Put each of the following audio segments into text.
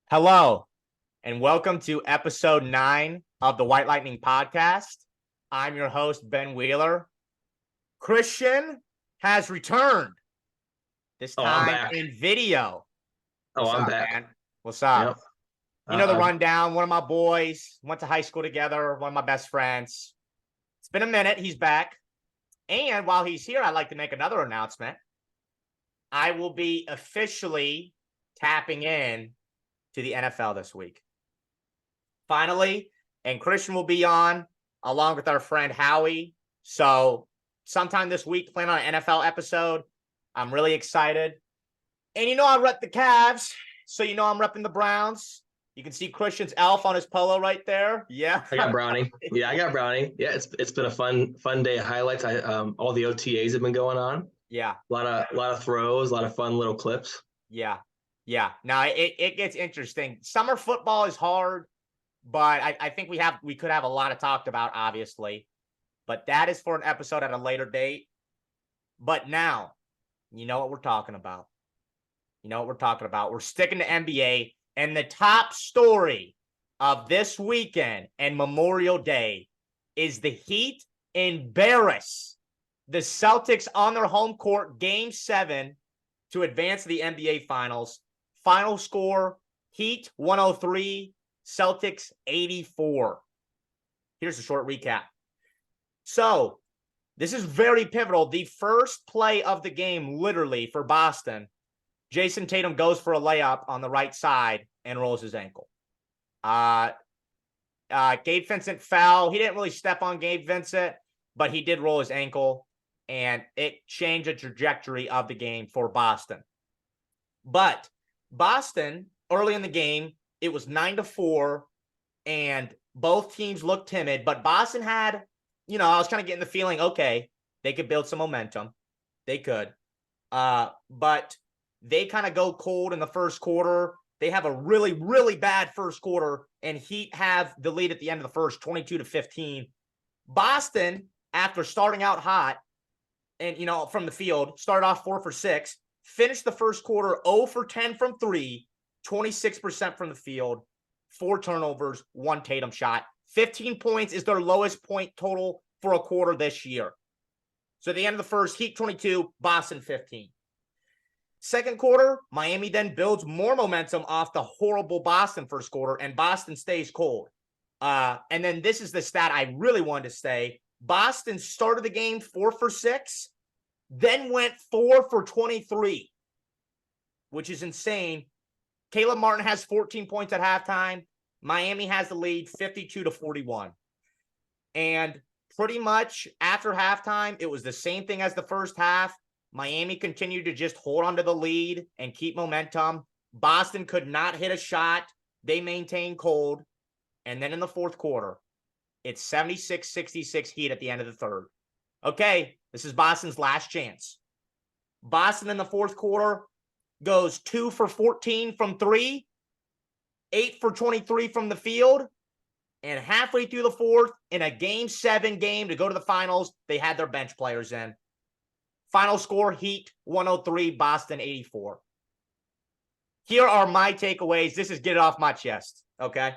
Hello, and welcome to episode 9 of the White Lightning podcast. I'm your host, Ben Wheeler. Christian has returned, this I'm time back. in video. What's I'm up, back. man? What's up? Yep. You know the rundown. One of my boys went to high school together, one of my best friends. It's been a minute. He's back. And while he's here, I'd like to make another announcement. I will be officially tapping in to the NFL this week. Finally, and Christian will be on along with our friend Howie. So sometime this week, plan on an NFL episode. I'm really excited. And I rep the Cavs, so I'm repping the Browns. You can see Christian's elf on his polo right there. Yeah. I got Brownie. Yeah, I got Brownie. Yeah, it's been a fun day of highlights. All the OTAs have been going on. Yeah. A lot of throws, a lot of fun little clips. Yeah. Now it gets interesting. Summer football is hard, but I think we could have a lot to talk about, obviously. But that is for an episode at a later date. But now, you know what we're talking about. We're sticking to NBA, and the top story of this weekend and Memorial Day is the Heat embarrass the Celtics on their home court, Game 7, to advance to the NBA Finals. Final score, Heat 103, Celtics 84. Here's a short recap. So, this is very pivotal. The first play of the game, literally, for Boston, Jason Tatum goes for a layup on the right side and rolls his ankle. Gabe Vincent fell. He didn't really step on Gabe Vincent, but he did roll his ankle, and it changed the trajectory of the game for Boston. But Boston, early in the game, it was 9-4, and both teams looked timid, but Boston had, I was kind of getting the feeling, okay, they could build some momentum. They could. But they kind of go cold in the first quarter. They have a really, really bad first quarter, and Heat have the lead at the end of the first, 22-15. Boston, after starting out hot and, from the field, started off 4 for 6, finished the first quarter 0 for 10 from 3, 26% from the field, 4 turnovers, 1 Tatum shot. 15 points is their lowest point total for a quarter this year. So at the end of the first, Heat 22, Boston 15. Second quarter, Miami then builds more momentum off the horrible Boston first quarter, and Boston stays cold. And then this is the stat I really wanted to say. Boston started the game 4 for 6, then went 4 for 23, which is insane. Caleb Martin has 14 points at halftime. Miami has the lead 52-41. And pretty much after halftime, it was the same thing as the first half. Miami continued to just hold on to the lead and keep momentum. Boston could not hit a shot. They maintained cold. And then in the fourth quarter, it's 76-66 Heat at the end of the third. Okay, this is Boston's last chance. Boston in the fourth quarter goes 2 for 14 from 3, 8 for 23 from the field, and halfway through the fourth, in a Game 7 game to go to the finals, they had their bench players in. Final score, Heat 103, Boston 84. Here are my takeaways. This is get it off my chest, okay?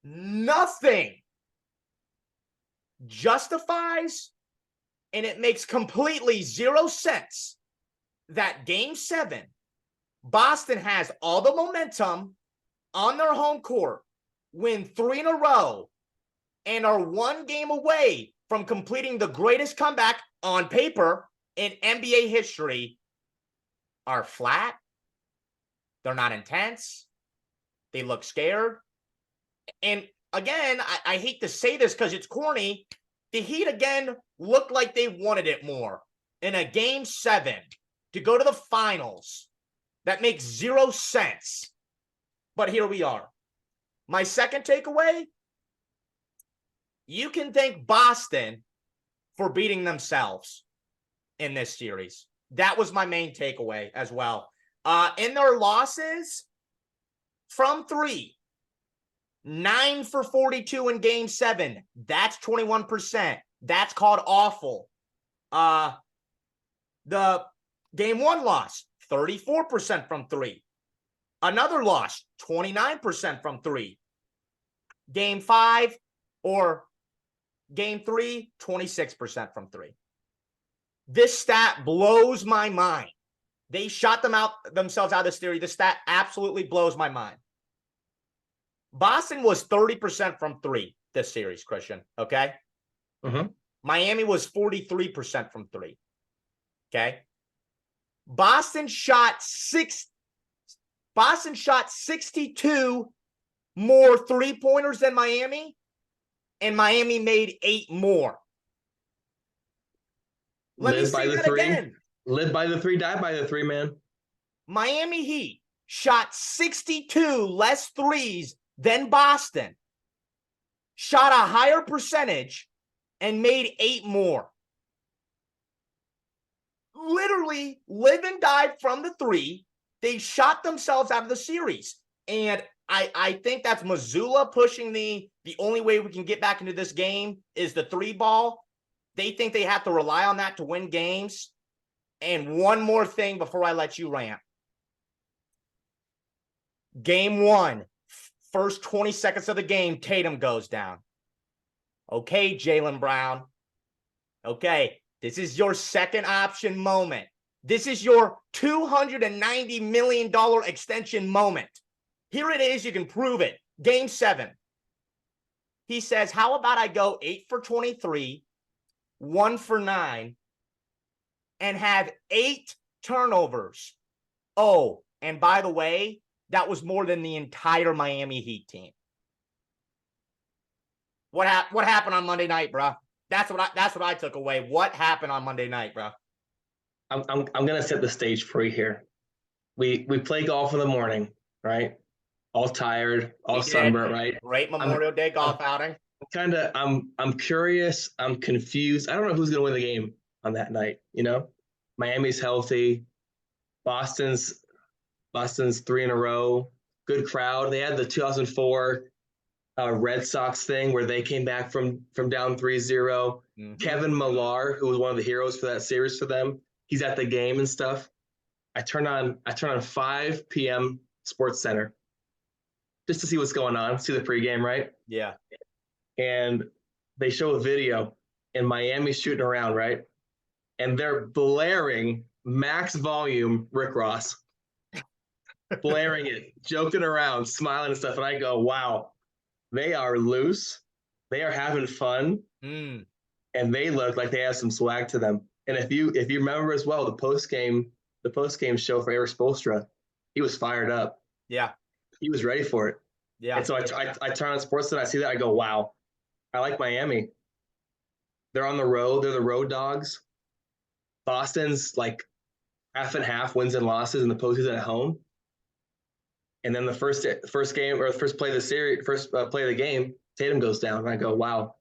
Nothing justifies, and it makes completely zero sense that Game 7, Boston has all the momentum on their home court, win 3 in a row, and are 1 game away from completing the greatest comeback on paper in NBA history, are flat. They're not intense. They look scared. And again, I hate to say this because it's corny. The Heat again looked like they wanted it more in a Game 7 to go to the finals. That makes zero sense. But here we are. My second takeaway, you can thank Boston for beating themselves in this series. That was my main takeaway as well. In their losses, from 3, 9 for 42 in Game 7. That's 21%. That's called awful. The Game 1 loss, 34% from three. Another loss, 29% from three. Game 5 or game 3, 26% from three. This stat blows my mind. They shot themselves out of this theory. This stat absolutely blows my mind. Boston was 30% from three this series, Christian. Okay. Miami was 43% from three. Okay. Boston shot 62 more 3-pointers than Miami, and Miami made 8 more. Let me say that again. Live by the 3, die by the 3, man. Miami Heat shot 62 less threes than Boston, shot a higher percentage, and made 8 more. Literally live and die from the 3. They shot themselves out of the series. And I think that's Missoula pushing the only way we can get back into this game is the 3 ball. They think they have to rely on that to win games. And one more thing before I let you rant. Game 1, first 20 seconds of the game, Tatum goes down. Okay, Jaylen Brown. Okay, this is your second option moment. This is your $290 million extension moment. Here it is. You can prove it. Game 7. He says, how about I go 8 for 23, 1 for 9, and have 8 turnovers. Oh, and by the way, that was more than the entire Miami Heat team. What happened on Monday night, bro? That's what I took away. What happened on Monday night, bro? I'm gonna set the stage for you here. We play golf in the morning, right? All tired, all sunburnt, right? Great Memorial Day golf outing. I'm curious. I'm confused. I don't know who's gonna win the game on that night. You know, Miami's healthy. Boston's 3 in a row. Good crowd. They had the 2004 Red Sox thing where they came back from down 3-0. Kevin Millar, who was one of the heroes for that series for them, he's at the game and stuff. I turn on 5 p.m. Sports Center just to see what's going on, see the pregame, right? Yeah. And they show a video, and Miami's shooting around, right? And they're blaring max volume Rick Ross, blaring it, joking around, smiling and stuff. And I go, wow, they are loose. They are having fun. And they look like they have some swag to them. And if you remember as well, the post game show for Eric Spoelstra, he was fired up. Yeah. He was ready for it. Yeah. And so I turn on sports and I see that. I go, wow, I like Miami. They're on the road. They're the road dogs. Boston's like half and half wins and losses in the postseason at home. And then the first game or the first play of the series, play of the game, Tatum goes down. And I go, wow,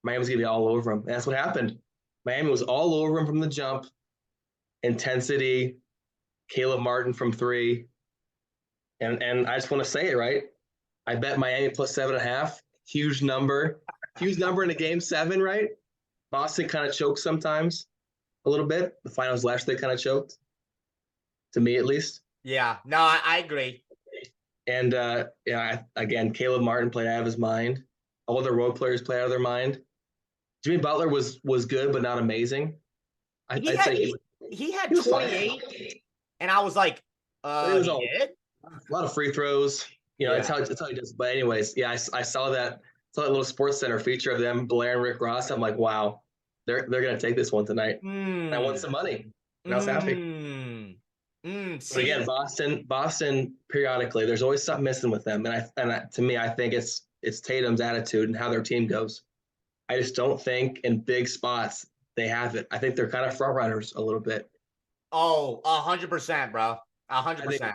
Miami's going to be all over him. And that's what happened. Miami was all over him from the jump. Intensity, Caleb Martin from 3. And I just want to say it, right? I bet Miami plus 7.5. Huge number in a game 7, right? Boston kind of chokes sometimes a little bit. The finals last, they kind of choked. To me, at least. Yeah, no, I agree. And again, Caleb Martin played out of his mind. All the road players played out of their mind. Jimmy Butler was good, but not amazing. He had 28, and I was like, it was a lot of free throws. You know, Yeah. that's how he does. But anyways, yeah, I saw that little Sports Center feature of them blaring Rick Ross. I'm like, wow, they're gonna take this one tonight. And I won some money, and I was happy. But again, Boston periodically, there's always something missing with them, and to me, I think it's Tatum's attitude and how their team goes. I just don't think in big spots they have it. I think they're kind of front runners a little bit. Oh, 100%, bro. 100%.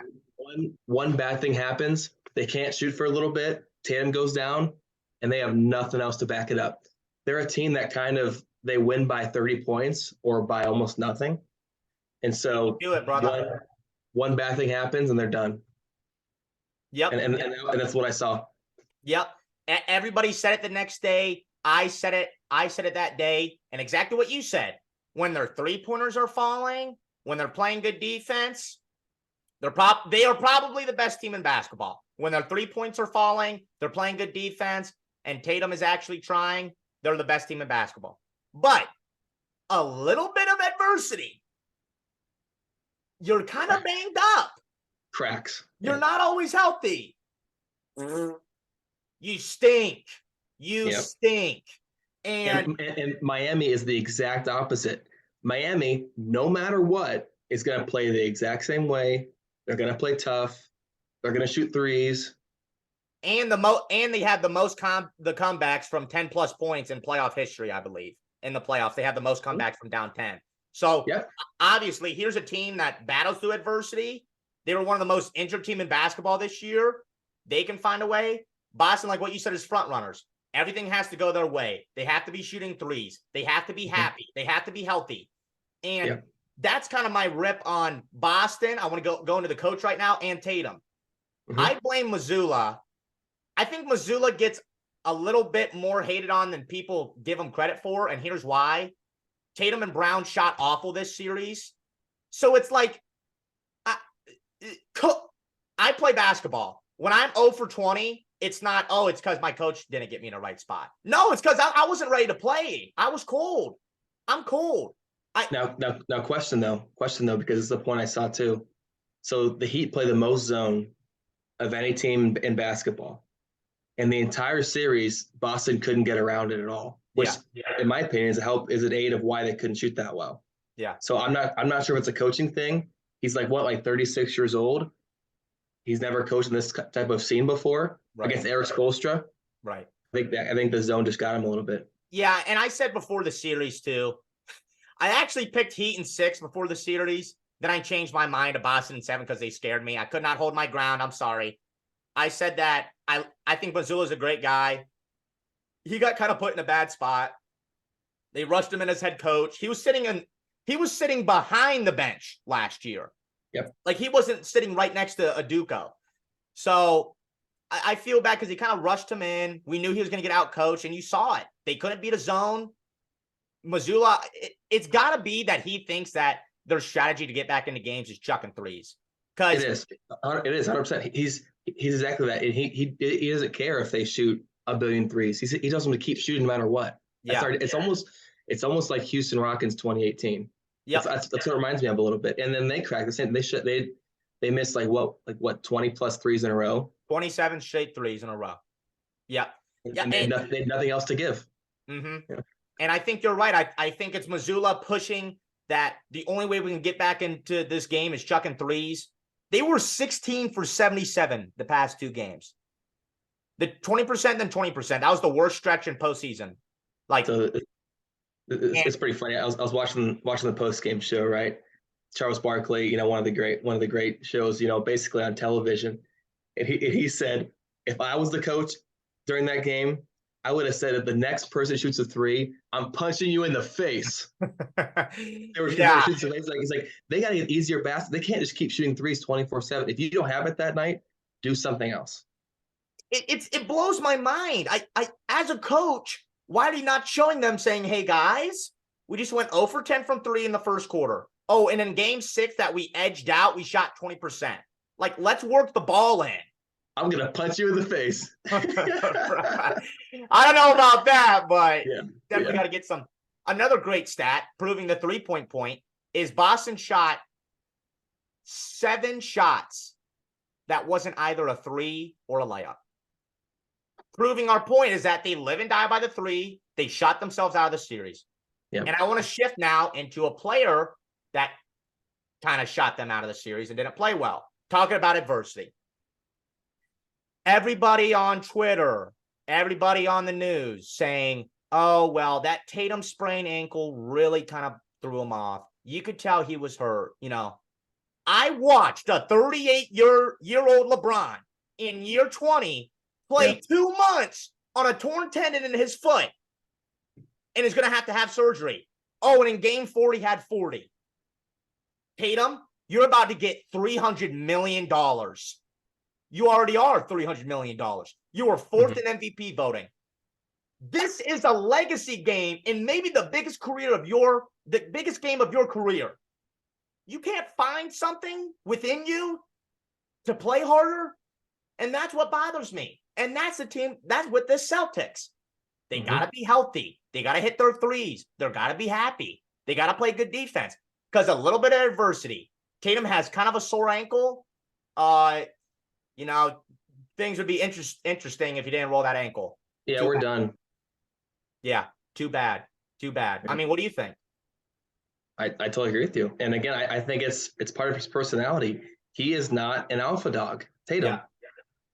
One bad thing happens, they can't shoot for a little bit. Tatum goes down, and they have nothing else to back it up. They're a team that they win by 30 points or by almost nothing. And so do it, brother. One bad thing happens and they're done. Yep. And that's what I saw. Yep. Everybody said it the next day. I said it that day. And exactly what you said. When their 3-pointers are falling, when they're playing good defense, they are probably the best team in basketball. When their 3 points are falling, they're playing good defense, and Tatum is actually trying, they're the best team in basketball. But a little bit of adversity, you're kind of banged up. Cracks. You're not always healthy. You stink. You stink. And Miami is the exact opposite. Miami, no matter what, is going to play the exact same way. They're going to play tough. They're going to shoot threes. And they have the most comebacks from 10+ points in playoff history, I believe. In the playoffs, they have the most comebacks from down 10. So obviously, here's a team that battles through adversity. They were one of the most injured team in basketball this year. They can find a way. Boston, like what you said, is front runners. Everything has to go their way. They have to be shooting threes. They have to be happy. They have to be healthy. And that's kind of my rip on Boston. I want to go into the coach right now and Tatum. I blame Mazzulla. I think Mazzulla gets a little bit more hated on than people give him credit for, and here's why. Tatum and Brown shot awful this series. So it's like, I play basketball. When I'm 0 for 20, it's not, it's because my coach didn't get me in the right spot. No, it's because I wasn't ready to play. I was cold. I'm cold. Now, question though, because it's the point I saw too. So the Heat play the most zone of any team in basketball. And the entire series, Boston couldn't get around it at all. Which, in my opinion, is an aid of why they couldn't shoot that well. Yeah. So I'm not sure if it's a coaching thing. He's like 36 years old. He's never coached in this type of scene before against Eric Spoelstra. Right. I think the zone just got him a little bit. Yeah, and I said before the series too. I actually picked Heat in 6 before the series. Then I changed my mind to Boston in 7 because they scared me. I could not hold my ground. I'm sorry. I said that I think Mazzulla's a great guy. He got kind of put in a bad spot. They rushed him in as head coach. He was sitting behind the bench last year. Yep. Like he wasn't sitting right next to Aduko. So I feel bad because he kind of rushed him in. We knew he was going to get out coached, and you saw it. They couldn't beat a zone. Mazzulla, it's got to be that he thinks that their strategy to get back into games is chucking threes. It is 100%. He's exactly that. And he doesn't care if they shoot a billion threes. He does them to keep shooting no matter what. Yeah. It's almost like Houston Rockets 2018. Yeah. That's what it reminds me of a little bit. And then they cracked the same. They missed like 20+ threes in a row. 27 straight threes in a row. Yeah. And they had nothing else to give. Mm-hmm. Yeah. And I think you're right. I think it's Mazzulla pushing that the only way we can get back into this game is chucking threes. They were 16 for 77 the past 2 games. The 20%, then 20%. That was the worst stretch in postseason. It's pretty funny. I was watching the post-game show, right? Charles Barkley, one of the great shows, basically on television. And he said, if I was the coach during that game, I would have said, if the next person shoots a 3, I'm punching you in the face. He's like, they got to get easier baskets. They can't just keep shooting threes 24/7. If you don't have it that night, do something else. It blows my mind. I as a coach, why are you not showing them saying, hey guys, we just went 0 for 10 from 3 in the first quarter. Oh, and in game 6 that we edged out, we shot 20%. Like, let's work the ball in. I'm going to punch you in the face. I don't know about that, but definitely got to get some. Another great stat proving the 3-point point is Boston shot 7 shots that wasn't either a 3 or a layup. Proving our point is that they live and die by the 3. They shot themselves out of the series. Yep. And I want to shift now into a player that kind of shot them out of the series and didn't play well. Talking about adversity. Everybody on Twitter, everybody on the news saying, oh, well, that Tatum sprained ankle really kind of threw him off. You could tell he was hurt. I watched a 38-year-old LeBron in year 20 play 2 months on a torn tendon in his foot and is going to have surgery. Oh, and in game 4, he had 40. Tatum, you're about to get $300 million. You already are $300 million. You were 4th in MVP voting. This is a legacy game and maybe the biggest game of your career. You can't find something within you to play harder. And that's what bothers me. And that's the team. That's with the Celtics. They got to be healthy. They got to hit their threes. They got to be happy. They got to play good defense because a little bit of adversity. Tatum has kind of a sore ankle. You know, things would be interesting if he didn't roll that ankle. Yeah, we're done. Yeah, too bad. Too bad. I mean, what do you think? I totally agree with you. And again, I think it's part of his personality. He is not an alpha dog, Tatum.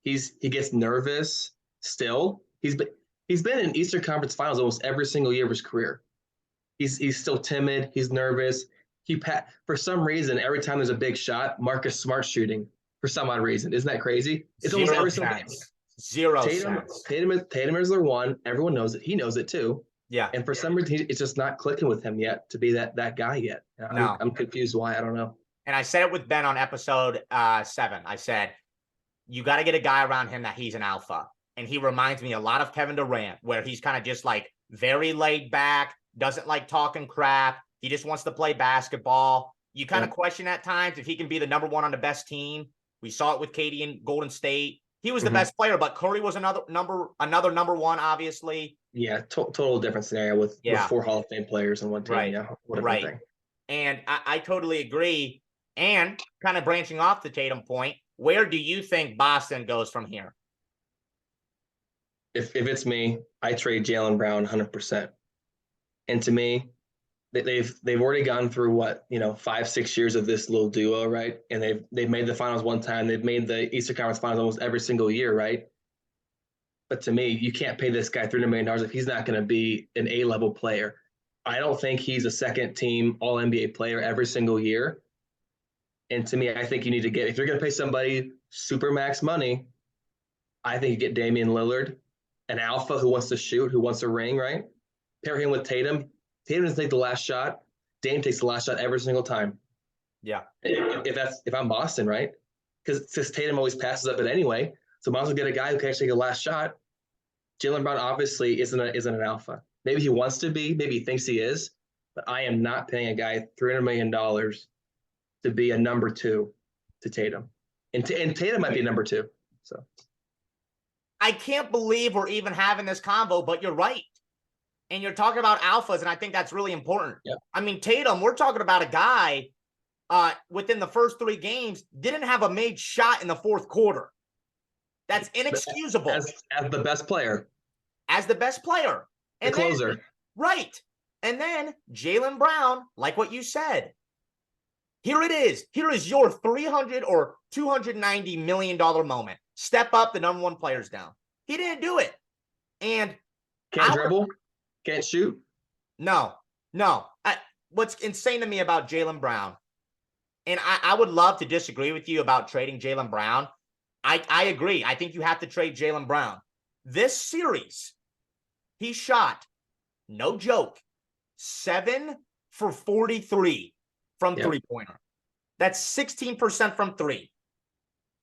Yeah. He gets nervous still. He's been in Eastern Conference Finals almost every single year of his career. He's still timid. He's nervous. For some reason, every time there's a big shot, Marcus Smart's shooting for some odd reason. Isn't that crazy? It's almost every single game. Zero sense. Tatum is their one. Everyone knows it. He knows it too. Yeah. And for some reason, it's just not clicking with him yet to be that guy yet. I'm confused why. I don't know. And I said it with Ben on episode 7. I said, you got to get a guy around him that he's an alpha. And he reminds me a lot of Kevin Durant, where he's kind of just like very laid back, doesn't like talking crap. He just wants to play basketball. You kind of question at times if he can be the number one on the best team. We saw it with KD in Golden State. He was the best player, but Curry was another number one, obviously. Yeah, total different scenario with 4 Hall of Fame players in one team. Right. Yeah, right. And I totally agree. And kind of branching off the Tatum point, where do you think Boston goes from here? If it's me, I trade Jaylen Brown 100%. And to me, they've already gone through 5-6 years of this little duo, right? And they've made the finals one time. They've made the Eastern Conference Finals almost every single year, right? But to me, you can't pay this guy $300 million if he's not going to be an A-level player. I don't think he's a second-team All-NBA player every single year. And to me, I think you need to if you're going to pay somebody super max money, I think you get Damian Lillard, an alpha who wants to shoot, who wants a ring, right? Pair him with Tatum. Tatum doesn't take the last shot. Dame takes the last shot every single time. Yeah. If I'm Boston, right? Because Tatum always passes up it anyway. So might as well get a guy who can actually take the last shot. Jaylen Brown obviously isn't an alpha. Maybe he wants to be. Maybe he thinks he is. But I am not paying a guy $300 million to be a number 2 to Tatum. And Tatum might be a number 2. So I can't believe we're even having this convo, but you're right. And you're talking about alphas, and I think that's really important. Yeah. I mean, Tatum, we're talking about a guy within the first 3 games didn't have a made shot in the fourth quarter. That's inexcusable. As the best player. As the best player. And the closer. Then, right. And then Jaylen Brown, like what you said, here it is. Here is your $300 or $290 million moment. Step up, the number 1 player's down. He didn't do it. And can't dribble? Can't shoot? No. What's insane to me about Jaylen Brown, and I would love to disagree with you about trading Jaylen Brown. I agree. I think you have to trade Jaylen Brown. This series, he shot, no joke, 7 for 43 from three-pointer. That's 16% from 3.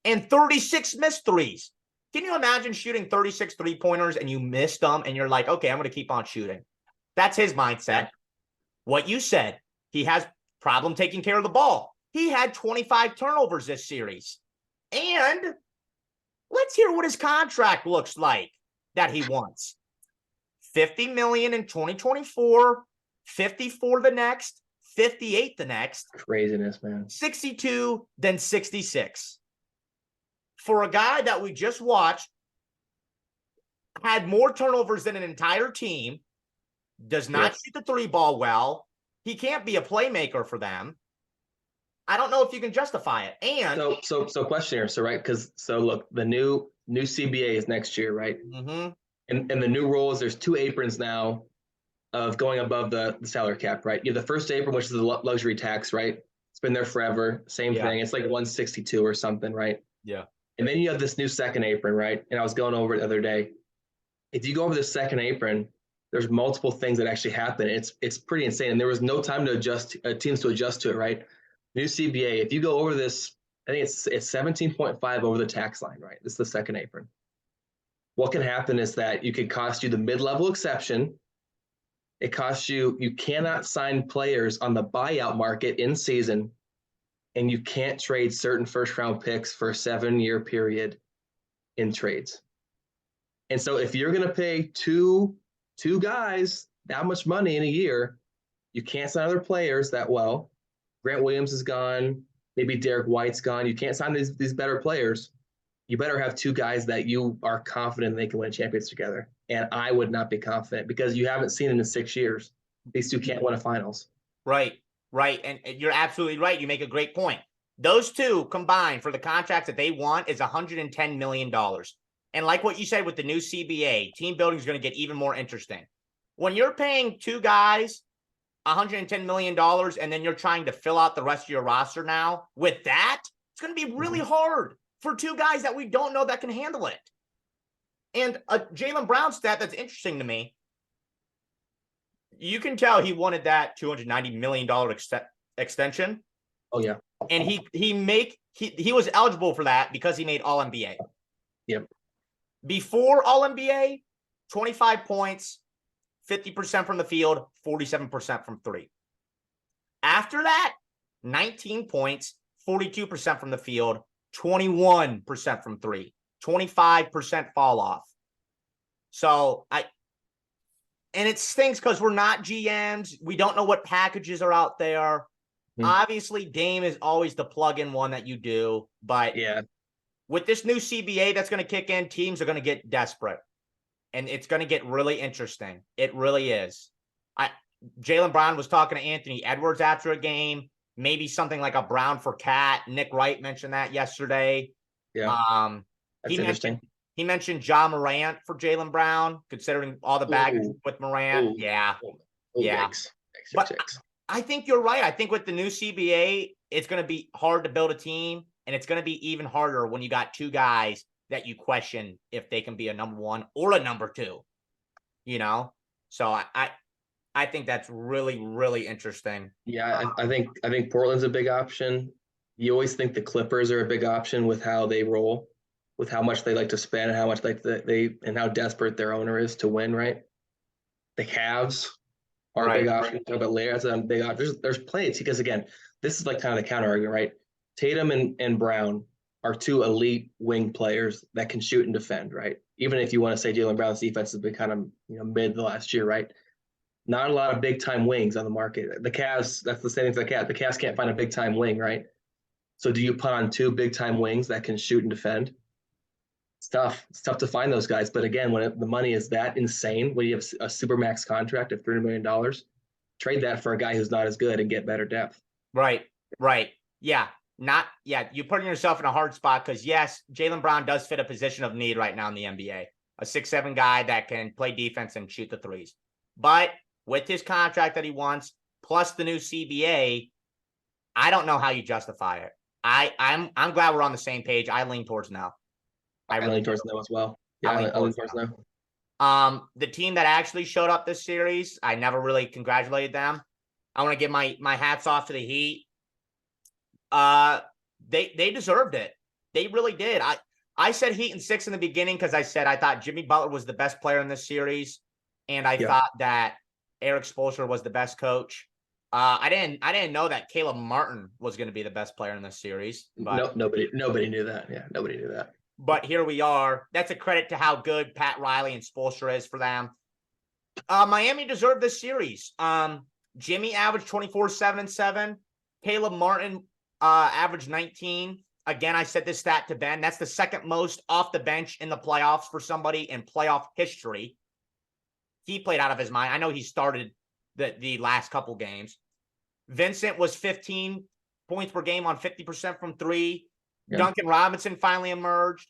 And 36 missed threes. Can you imagine shooting 36 three-pointers and you missed them and you're like, okay, I'm going to keep on shooting? That's his mindset. What you said, he has problem taking care of the ball. He had 25 turnovers this series. And let's hear what his contract looks like that he wants. $50 million in 2024, 54 the next, 58 the next. Craziness, man. 62, then 66. For a guy that we just watched, had more turnovers than an entire team, does not shoot the 3 ball well, he can't be a playmaker for them. I don't know if you can justify it. And so question here. So look, the new CBA is next year, right? Mm-hmm. And the new rules, there's 2 aprons now of going above the salary cap, right? You have the first apron, which is the luxury tax, right? It's been there forever. Same thing. It's like 162 or something, right? Yeah. And then you have this new second apron, right? And I was going over it the other day. If you go over the second apron, there's multiple things that actually happen. It's pretty insane. And there was no time to adjust, teams to adjust to it, right? New CBA, if you go over this, I think it's 17.5 over the tax line, right? This is the second apron. What can happen is that you could cost you the mid-level exception. It costs you cannot sign players on the buyout market in season and you can't trade certain first-round picks for a 7-year period in trades. And so if you're going to pay two guys that much money in a year, you can't sign other players that well. Grant Williams is gone. Maybe Derek White's gone. You can't sign these better players. You better have 2 guys that you are confident they can win champions together. And I would not be confident because you haven't seen it in 6 years. These 2 can't win a finals. Right. And you're absolutely right. You make a great point. Those 2 combined for the contracts that they want is $110 million. And like what you said with the new CBA, team building is going to get even more interesting. When you're paying 2 guys $110 million and then you're trying to fill out the rest of your roster now with that, it's going to be really hard for 2 guys that we don't know that can handle it. And a Jaylen Brown stat that's interesting to me, you can tell he wanted that $290 million extension. Oh, yeah. And he was eligible for that because he made All-NBA. Yep. Before All-NBA, 25 points, 50% from the field, 47% from 3. After that, 19 points, 42% from the field, 21% from 3, 25% fall off. So and it stinks because we're not GMs. We don't know what packages are out there. Obviously, Dame is always the plug-in one that you do. But yeah, with this new CBA that's going to kick in, teams are going to get desperate. And it's going to get really interesting. It really is. Jaylen Brown was talking to Anthony Edwards after a game. Maybe something like a Brown for Cat. Nick Wright mentioned that yesterday. Yeah, that's interesting. He mentioned Ja Morant for Jaylen Brown, considering all the baggage with Morant. Yeah. Yikes. But I think you're right. I think with the new CBA, it's going to be hard to build a team, and it's going to be even harder when you got 2 guys that you question if they can be a number 1 or a number 2. So I think that's really, really interesting. Yeah, I think Portland's a big option. You always think the Clippers are a big option with how they roll, with how much they like to spend and how much and how desperate their owner is to win, right? The Cavs are a big option. Talk about later. That's a big option. There's plenty because again, this is like kind of the counter argument, right? Tatum and Brown are 2 elite wing players that can shoot and defend, right? Even if you want to say Jaylen Brown's defense has been kind of mid the last year, right? Not a lot of big time wings on the market. The Cavs, that's the same thing for the Cavs. The Cavs can't find a big time wing, right? So do you put on 2 big time wings that can shoot and defend? It's tough. It's tough to find those guys. But again, when the money is that insane, when you have a supermax contract of $300 million, trade that for a guy who's not as good and get better depth. Right. Yeah. You put yourself in a hard spot because, yes, Jaylen Brown does fit a position of need right now in the NBA. A 6'7" guy that can play defense and shoot the threes. But with his contract that he wants, plus the new CBA, I don't know how you justify it. I'm glad we're on the same page. I lean towards no. I lean towards no as well. Yeah, I lean towards no. The team that actually showed up this series, I never really congratulated them. I want to give my hats off to the Heat. They deserved it. They really did. I said Heat in 6 in the beginning because I said I thought Jimmy Butler was the best player in this series, and I thought that Eric Spoelstra was the best coach. I didn't know that Caleb Martin was going to be the best player in this series. But nobody knew that. Yeah, nobody knew that. But here we are. That's a credit to how good Pat Riley and Spoelstra is for them. Miami deserved this series. Jimmy averaged 24, 7, and 7. Caleb Martin averaged 19. Again, I said this stat to Ben. That's the second most off the bench in the playoffs for somebody in playoff history. He played out of his mind. I know he started the last couple games. Vincent was 15 points per game on 50% from 3. Yeah. Duncan Robinson finally emerged.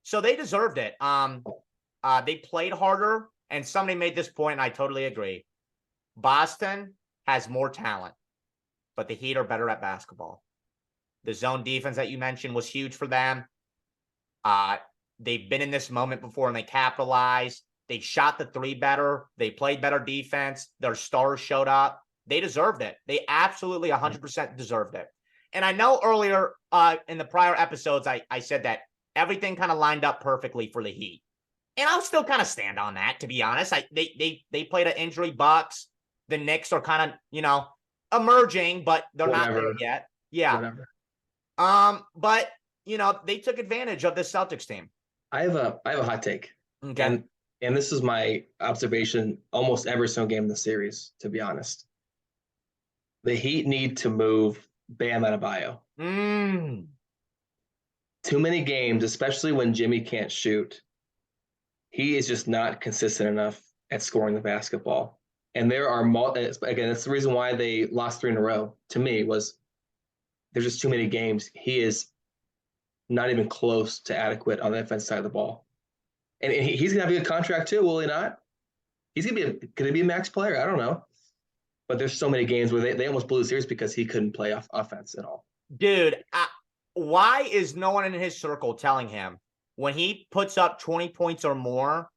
So they deserved it. They played harder, and somebody made this point, and I totally agree. Boston has more talent, but the Heat are better at basketball. The zone defense that you mentioned was huge for them. They've been in this moment before, and they capitalized. They shot the 3 better. They played better defense. Their stars showed up. They deserved it. They absolutely 100% deserved it. And I know earlier in the prior episodes, I said that everything kind of lined up perfectly for the Heat. And I'll still kind of stand on that, to be honest. They played an injury Bucks. The Knicks are kind of, emerging, but they're not there yet. Yeah. Whatever. But they took advantage of the Celtics team. I have a hot take. Okay. And this is my observation almost every single game in the series, to be honest. The Heat need to move Bam Adebayo. Too many games, especially when Jimmy can't shoot. He is just not consistent enough at scoring the basketball. And there are again, that's the reason why they lost 3 in a row. To me, was there's just too many games. He is not even close to adequate on the defense side of the ball. And he's gonna have a good contract too, will he not? He's gonna be a max player. I don't know. But there's so many games where they almost blew the series because he couldn't play offense at all. Dude, why is no one in his circle telling him when he puts up 20 points or more,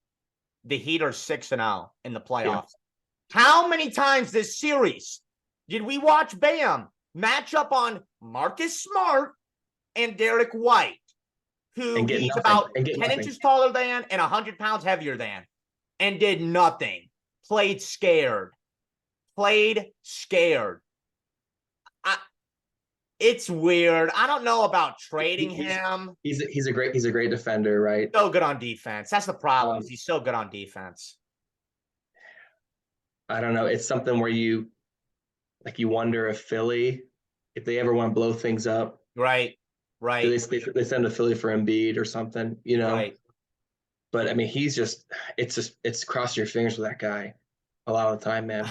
the Heat are 6-0 in the playoffs? Yeah. How many times this series did we watch Bam match up on Marcus Smart and Derek White, who he's about 10 inches taller than and 100 pounds heavier than, and did nothing? Played scared. It's weird. I don't know about trading him. He's a great defender, right? So good on defense. That's the problem. He's so good on defense. I don't know. It's something where you wonder if Philly, if they ever want to blow things up. Right. Do they send to Philly for Embiid or something, Right. But I mean, it's crossing your fingers with that guy a lot of the time, man.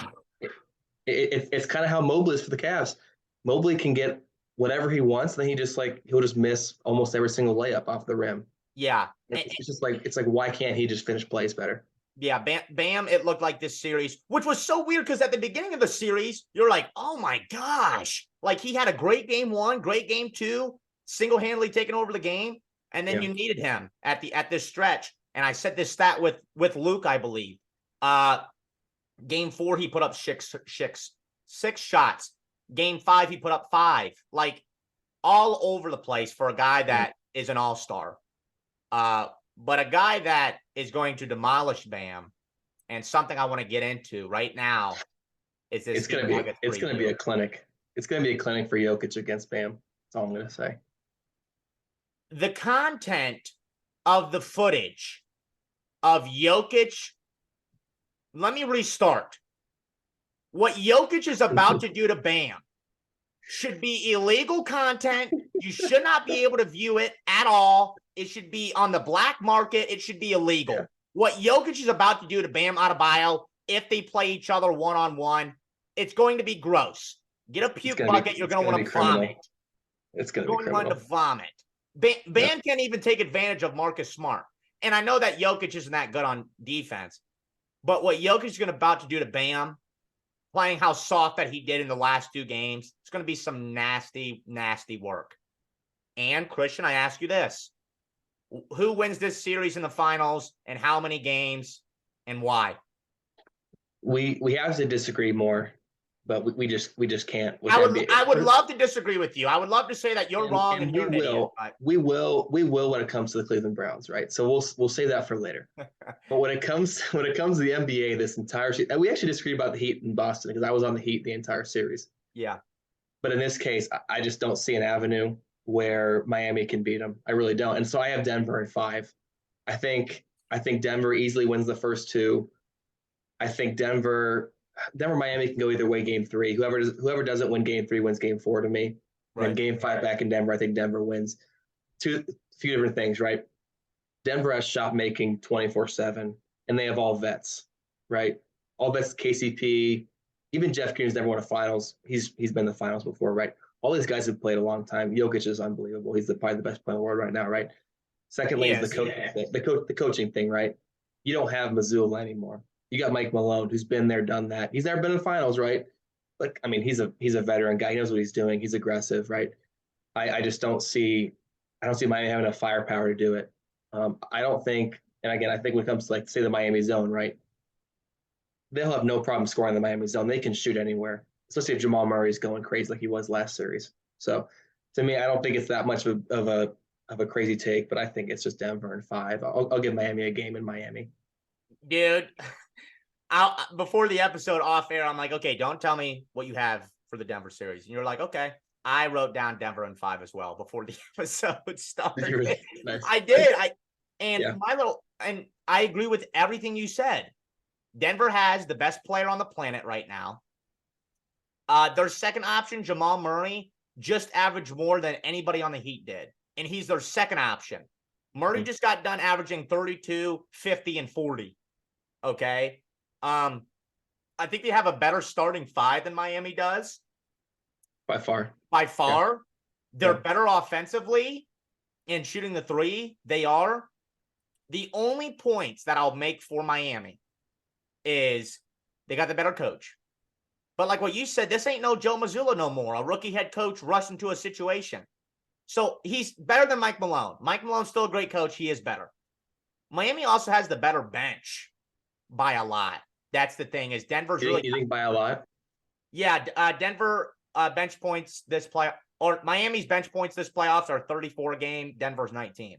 It's kind of how Mobley is for the Cavs. Mobley can get whatever he wants, and then he'll just miss almost every single layup off the rim. Yeah. It's like why can't he just finish plays better? Yeah, Bam, it looked like this series, which was so weird because at the beginning of the series, you're like, oh my gosh. Like he had a great game 1, great game 2, single-handedly taking over the game, and then you needed him at this stretch. And I said this stat with Luke, I believe. Game 4, he put up six shots. Game 5, he put up 5. Like all over the place for a guy that is an all-star. But a guy that is going to demolish Bam, and something I want to get into right now is this. It's gonna be a clinic. It's gonna be a clinic for Jokic against Bam. That's all I'm gonna say. The content of the footage of Jokic. Let me restart. What Jokic is about to do to Bam should be illegal content. You should not be able to view it at all. It should be on the black market. It should be illegal. Yeah. What Jokic is about to do to Bam Adebayo, if they play each other one-on-one, it's going to be gross. Get a puke bucket. You're going to want to vomit. It's going to be criminal. You're going to vomit. Bam can't even take advantage of Marcus Smart. And I know that Jokic isn't that good on defense. But what Jokic is about to do to Bam, playing how soft that he did in the last 2 games, it's going to be some nasty, nasty work. And, Christian, I ask you this. Who wins this series in the finals, and how many games, and why? We have to disagree more, but we just can't. I would love to disagree with you. I would love to say that you're wrong and you're an idiot. We will when it comes to the Cleveland Browns, right? So we'll save that for later. But when it comes to the NBA, this entire season, we actually disagree about the Heat in Boston because I was on the Heat the entire series. Yeah. But in this case, I just don't see an avenue where Miami can beat them. I really don't. And so I have Denver in 5. I think Denver easily wins the first 2. I think Denver Miami can go either way game 3. Whoever doesn't win game 3 wins game 4 to me. Right. And game 5 back in Denver, I think Denver wins. Few different things, right? Denver has shot making 24/7, and they have all vets, right? All vets, KCP, even Jeff Green's never won a finals. He's been in the finals before, right? All these guys have played a long time. Jokic is unbelievable. He's probably the best player in the world right now, right? Secondly, is the coaching thing, right? You don't have Mazzulla anymore. You got Mike Malone, who's been there, done that. He's never been in the finals, right? But I mean, he's a veteran guy. He knows what he's doing. He's aggressive, right? I just don't see Miami having enough firepower to do it. I don't think, and again, I think when it comes to say the Miami zone, right? They'll have no problem scoring the Miami zone. They can shoot anywhere, especially if Jamal Murray is going crazy like he was last series. So to me, I don't think it's that much of a crazy take, but I think it's just Denver in 5. I'll give Miami a game in Miami. Dude, before the episode off air, I'm like, okay, don't tell me what you have for the Denver series. And you're like, okay. I wrote down Denver in 5 as well before the episode started. Did you really? Nice. I did. Yeah. And I agree with everything you said. Denver has the best player on the planet right now. Their second option, Jamal Murray, just averaged more than anybody on the Heat did. And he's their second option. Murray just got done averaging 32, 50, and 40. Okay. I think they have a better starting 5 than Miami does. By far. Yeah. They're Yeah. better offensively in shooting the 3. They are. The only points that I'll make for Miami is they got the better coach. But like what you said, this ain't no Joe Mazzulla no more. A rookie head coach rushed into a situation. So he's better than Mike Malone. Mike Malone's still a great coach. He is better. Miami also has the better bench by a lot. That's the thing is Denver's You really. think by a lot? Yeah, Denver bench points this play or Miami's bench points this playoffs are 34 a game. Denver's 19.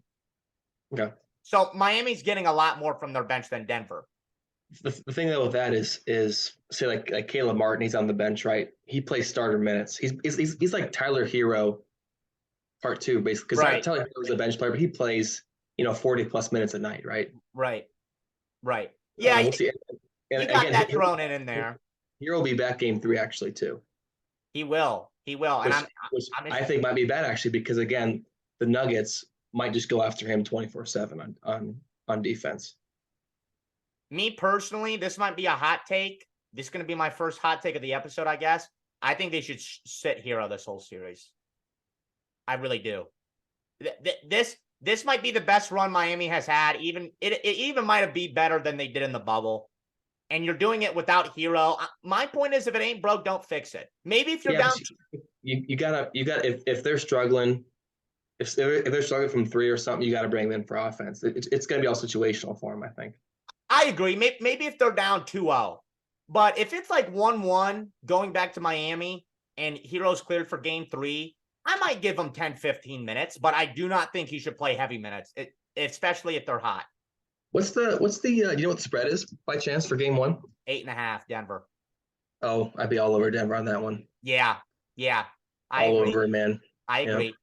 Okay. So Miami's getting a lot more from their bench than Denver. The thing though with that is say like Caleb Martin, he's on the bench, right? He plays starter minutes. He's like Tyler Hero part 2, basically. Because Right. Tyler Hero's a bench player, but he plays 40 plus minutes a night, right? Right. Yeah, we'll see. And he got again, that thrown in there. Hero will be back game 3 actually too. He will. Which, I'm I think might be bad actually because again the Nuggets might just go after him 24/7 on defense. Me personally, this might be a hot take. This is going to be my first hot take of the episode, I guess. I think they should sit Hero this whole series. I really do. This might be the best run Miami has had. It even might be better than they did in the bubble. And you're doing it without Hero. My point is, if it ain't broke, don't fix it. Maybe if you're down, you gotta if they're struggling, if they're struggling from 3 or something, you got to bring them in for offense. It's gonna be all situational for them, I think. I agree. Maybe if they're down 2-0, but if it's like 1-1 going back to Miami and Hero's cleared for game 3, I might give him 10, 15 minutes, but I do not think he should play heavy minutes, especially if they're hot. What's the you know what the spread is by chance for game 1? 8.5 Denver. Oh, I'd be all over Denver on that one. Yeah. I all agree. over it, man. I agree.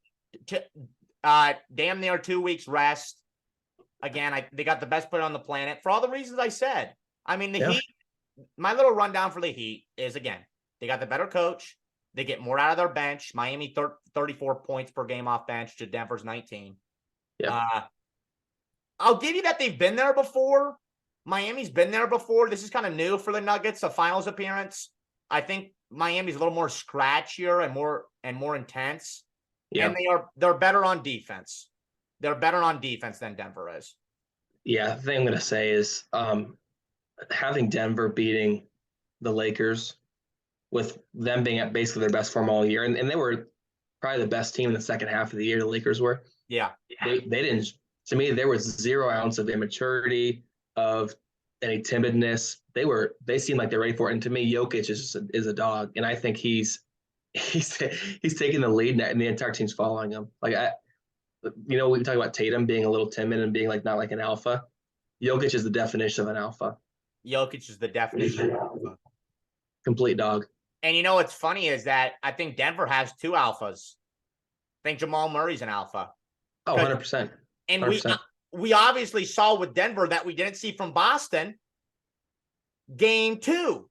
Damn near 2 weeks rest. Again, they got the best player on the planet for all the reasons I said. I mean, the Heat, my little rundown for the Heat is, again, they got the better coach. They get more out of their bench. Miami 34 points per game off bench to Denver's 19. Yeah. I'll give you that they've been there before. Miami's been there before. This is kind of new for the Nuggets, a finals appearance. I think Miami's a little more scratchier and more intense. Yeah. And they're better on defense. They're better on defense than Denver is. Yeah, the thing I'm going to say is having Denver beating the Lakers with them being at basically their best form all year, and they were probably the best team in the second half of the year, the Lakers were. Yeah. They didn't – to me, there was 0 ounce of immaturity, of any timidness. They seemed like they're ready for it. And to me, Jokic is a dog, and I think he's taking the lead, and the entire team's following him. Like we talk about Tatum being a little timid and being like not like an alpha. Jokic is the definition of an alpha. Jokic is the definition of an alpha. Complete dog. And what's funny is that I think Denver has 2 alphas. I think Jamal Murray's an alpha. Oh, 100%. And we obviously saw with Denver that we didn't see from Boston. Game 2.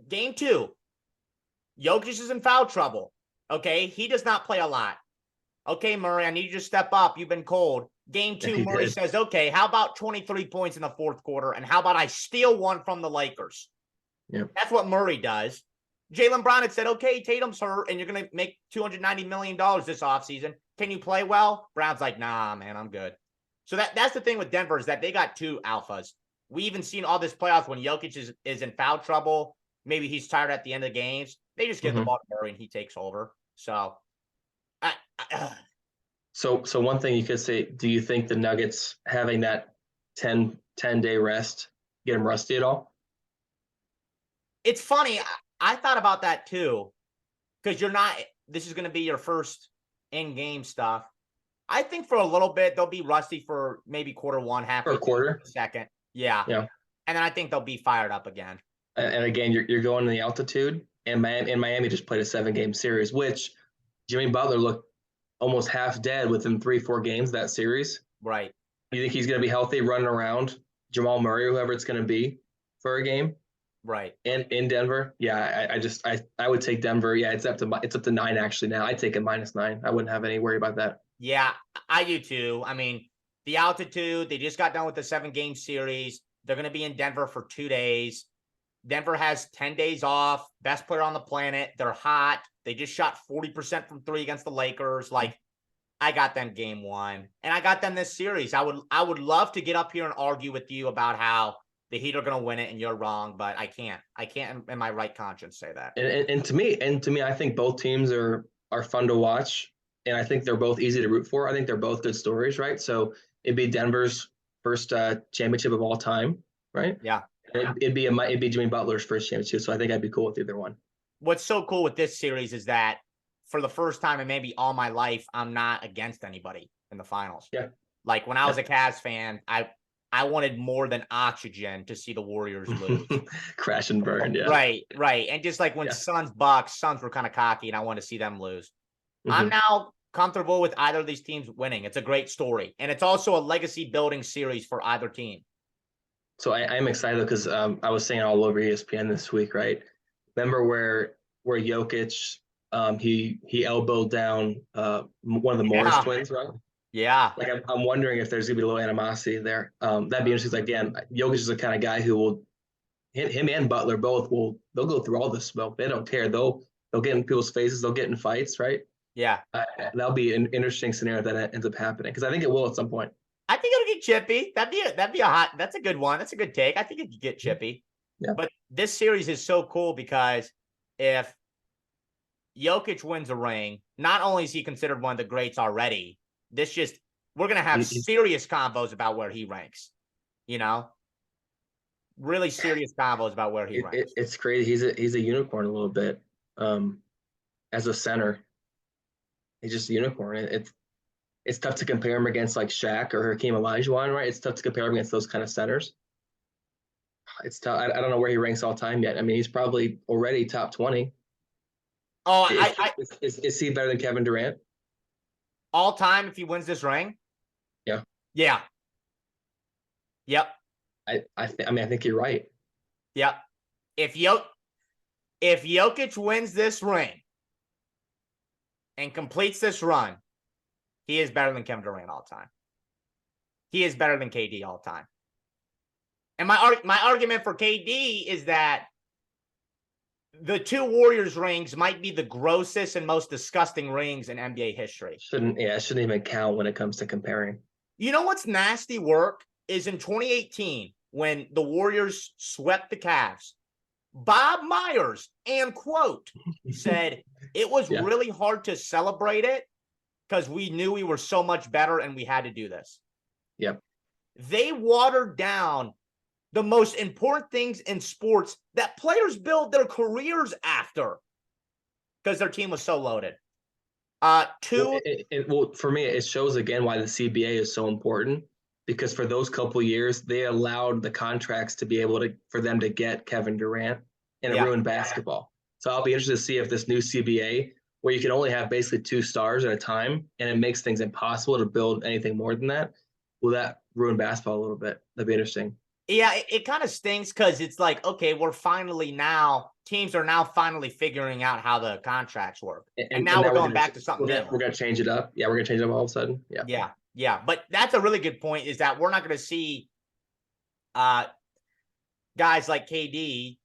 Game 2. Jokic is in foul trouble. Okay, he does not play a lot. Okay, Murray, I need you to step up. You've been cold. Game 2, Murray says, okay, how about 23 points in the fourth quarter? And how about I steal one from the Lakers? Yeah. That's what Murray does. Jaylen Brown had said, okay, Tatum's hurt, and you're going to make $290 million this offseason. Can you play well? Brown's like, nah, man, I'm good. So that's the thing with Denver is that they got 2 alphas. We even seen all this playoffs when Jokic is in foul trouble. Maybe he's tired at the end of the games. They just give the ball to Murray and he takes over. So, So one thing you could say, do you think the Nuggets having that 10-day rest get them rusty at all? It's funny. I thought about that too, because this is going to be your first in-game stuff. I think for a little bit, they'll be rusty for maybe quarter 1, half or a quarter, second. Yeah. And then I think they'll be fired up again. And again, you're going to the altitude. and Miami just played a 7-game series, which Jimmy Butler looked almost half dead within 3-4 games of that series. Right. You think he's going to be healthy running around Jamal Murray, whoever it's going to be for a game? Right. In Denver, yeah, I would take Denver. Yeah, it's up to 9 actually now. I'd take it -9. I wouldn't have any worry about that. Yeah, I do too. I mean, the altitude, they just got done with the 7-game series. They're going to be in Denver for 2 days. Denver has 10 days off. Best player on the planet. They're hot. They just shot 40% from 3 against the Lakers. Like, I got them game 1, and I got them this series. I would love to get up here and argue with you about how the Heat are going to win it and you're wrong, but I can't. I can't in my right conscience say that. And to me, I think both teams are fun to watch, and I think they're both easy to root for. I think they're both good stories, right? So it'd be Denver's first championship of all time, right? Yeah. It'd be Jimmy Butler's first championship. So I think I'd be cool with either one. What's so cool with this series is that for the first time in maybe all my life, I'm not against anybody in the finals. Yeah. Like when I was a Cavs fan, I wanted more than oxygen to see the Warriors lose. Crash and burn, yeah. Right. And just like when Suns were kind of cocky and I wanted to see them lose. I'm now comfortable with either of these teams winning. It's a great story. And it's also a legacy building series for either team. So I'm excited because I was saying all over ESPN this week, right? Remember where Jokic he elbowed down one of the Morris twins, right? Yeah. Like I'm wondering if there's gonna be a little animosity there. That'd be interesting. Again, Jokic is the kind of guy who will him and Butler both they'll go through all the smoke. They don't care. They'll get in people's faces. They'll get in fights, right? Yeah. That'll be an interesting scenario that ends up happening because I think it will at some point. I think it'll get chippy. That's a good one. That's a good take. I think it could get chippy. Yeah. But this series is so cool because if Jokic wins a ring, not only is he considered one of the greats already, we're going to have serious combos about where he ranks, really serious combos about where he ranks. It's crazy. He's a unicorn a little bit. As a center, he's just a unicorn. It's tough to compare him against like Shaq or Hakeem Olajuwon, right? It's tough to compare him against those kind of centers. It's tough. I don't know where he ranks all time yet. I mean, he's probably already top 20. Oh, is he better than Kevin Durant? All time if he wins this ring? Yeah. Yeah. Yep. I think you're right. Yep. If Jokic wins this ring and completes this run, he is better than Kevin Durant all time. He is better than KD all time. And my argument for KD is that the 2 Warriors rings might be the grossest and most disgusting rings in NBA history. Shouldn't even count when it comes to comparing. You know what's nasty work is in 2018 when the Warriors swept the Cavs, Bob Myers, and quote, said it was really hard to celebrate it because we knew we were so much better and we had to do this. Yep. They watered down the most important things in sports that players build their careers after because their team was so loaded. For me, it shows again why the CBA is so important because for those couple years, they allowed the contracts to be able for them to get Kevin Durant and it ruined basketball. So I'll be interested to see if this new CBA, where you can only have basically 2 stars at a time and it makes things impossible to build anything more than that, will that ruin basketball a little bit? That'd be interesting. Yeah, it kind of stinks because it's like, okay, teams are now finally figuring out how the contracts work. And now we're going back to something new. We're going to change it up. Yeah, we're going to change it up all of a sudden. Yeah. But that's a really good point is that we're not going to see guys like KD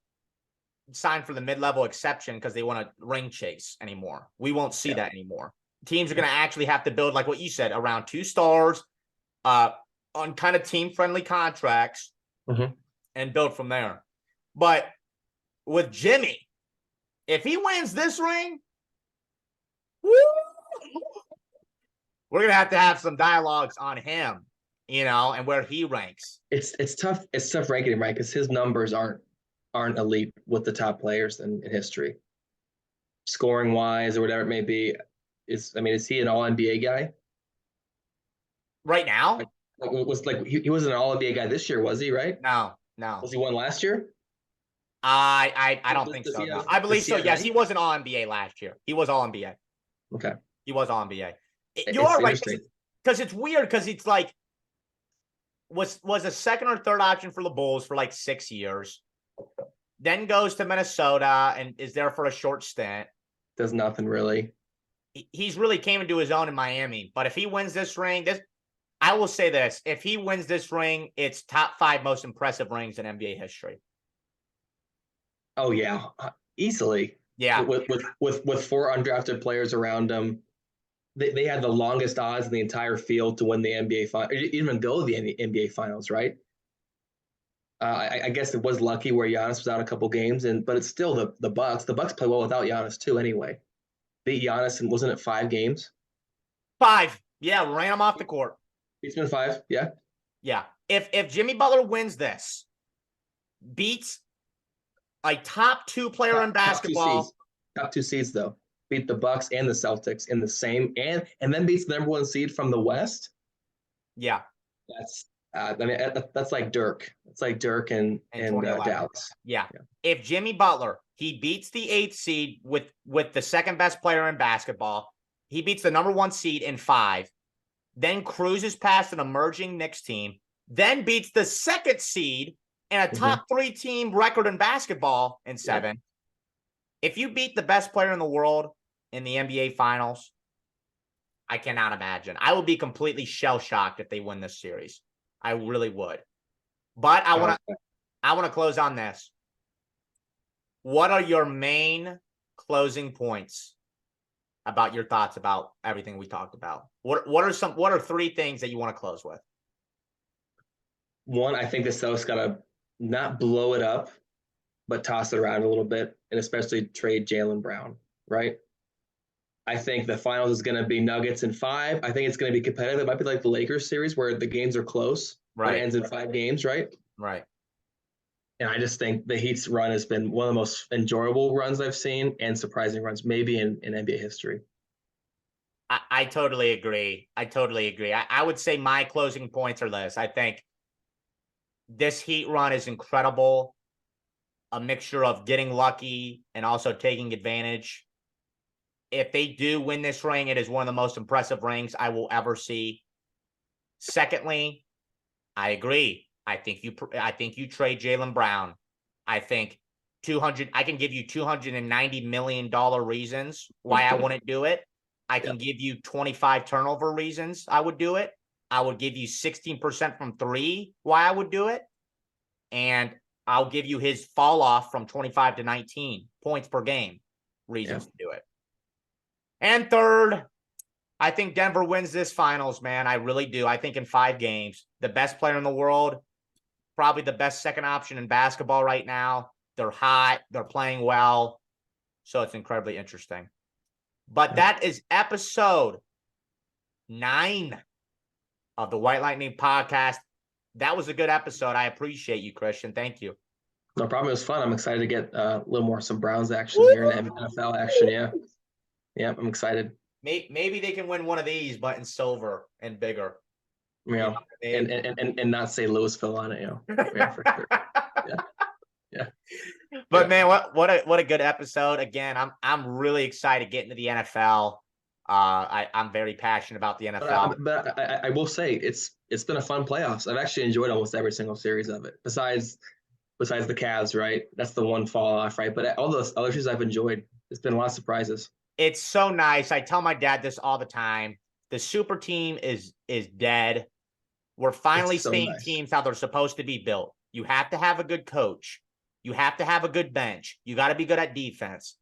sign for the mid-level exception because they want to ring chase anymore. We won't see that anymore. Teams are going to actually have to build, like what you said, around 2 stars on kind of team-friendly contracts. And build from there. But with Jimmy, if he wins this ring, we're going to have some dialogues on him, and where he ranks. It's tough. It's tough ranking him, right? Because his numbers aren't elite with the top players in history. Scoring wise or whatever it may be. Is he an all NBA guy? Right now? He wasn't an all NBA guy this year, was he? Right? No. Was he one last year? I don't think Does so. he No. have- I believe does he so. have Yes, any? he wasn't all NBA last year. He was all NBA. Okay. He was all NBA. You It's are right interesting. because it's weird because it's like was a second or third option for the Bulls for like 6 years. Then goes to Minnesota and is there for a short stint. Does nothing really. He's really came into his own in Miami. But if he wins this ring, I will say this: if he wins this ring, it's top 5 most impressive rings in NBA history. Oh yeah, easily. Yeah, With 4 undrafted players around them, they had the longest odds in the entire field to win the NBA final, even go to the NBA finals, right? I guess it was lucky where Giannis was out a couple games, but it's still the Bucks. The Bucks play well without Giannis too, anyway. Beat Giannis and wasn't it 5 games? 5. Yeah, ran him off the court. It's been 5, yeah. Yeah. If Jimmy Butler wins this, beats a top 2 player in basketball. Top 2 seeds though. Beat the Bucks and the Celtics in the same and then beats the number 1 seed from the West. Yeah. That's that's like Dirk. It's like Dirk and Dallas. Yeah. If Jimmy Butler, he beats the 8th seed with the second best player in basketball, he beats the number 1 seed in 5, then cruises past an emerging Knicks team, then beats the 2nd seed and a top 3 team record in basketball in 7. If you beat the best player in the world in the NBA finals, I cannot imagine. I would be completely shell-shocked if they win this series. I really would. But I want to close on this. What are your main closing points about your thoughts about everything we talked about? What are 3 things that you want to close with? One, I think the Celtics got to not blow it up, but toss it around a little bit, and especially trade Jaylen Brown, right? I think the finals is going to be Nuggets in 5. I think it's going to be competitive. It might be like the Lakers series where the games are close, but it ends in 5 games, right? Right. And I just think the Heat's run has been one of the most enjoyable runs I've seen and surprising runs, maybe in NBA history. I totally agree. I would say my closing points are this. I think this Heat run is incredible. A mixture of getting lucky and also taking advantage. If they do win this ring, it is one of the most impressive rings I will ever see. Secondly, I agree. I think you trade Jaylen Brown. I think I can give you $290 million reasons why I wouldn't do it. I can give you 25 turnover reasons I would do it. I would give you 16% from 3 why I would do it. And I'll give you his fall off from 25 to 19 points per game reasons to do it. And third, I think Denver wins this finals, man. I really do. I think in 5 games, the best player in the world, probably the best second option in basketball right now. They're hot. They're playing well. So it's incredibly interesting. But that is episode 9 of the White Lightning podcast. That was a good episode. I appreciate you, Christian. Thank you. No problem. It was fun. I'm excited to get a little more some Browns action here in NFL action. Yeah, I'm excited. Maybe they can win one of these, but in silver and bigger. You know, and not say Louisville on it. Yeah, for sure. Yeah. But man, what a good episode. Again, I'm really excited getting to the NFL. I'm very passionate about the NFL. But I will say it's been a fun playoffs. I've actually enjoyed almost every single series of it. Besides the Cavs, right? That's the one fall off, right? But all those other series I've enjoyed. It's been a lot of surprises. It's so nice. I tell my dad this all the time. The super team is dead. We're finally seeing teams how they're supposed to be built. You have to have a good coach. You have to have a good bench. You got to be good at defense.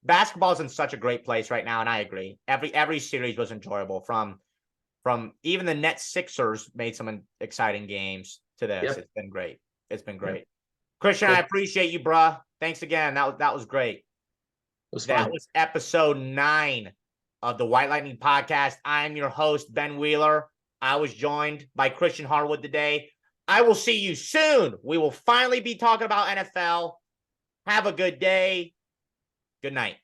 Basketball's in such a great place right now, and I agree. Every series was enjoyable. From even the Nets Sixers made some exciting games to this. Yep. It's been great. Yep. Christian, I appreciate you, bruh. Thanks again. That was great. That was episode 9 of the White Lightning podcast. I am your host, Ben Wheeler. I was joined by Christian Harwood today. I will see you soon. We will finally be talking about NFL. Have a good day. Good night.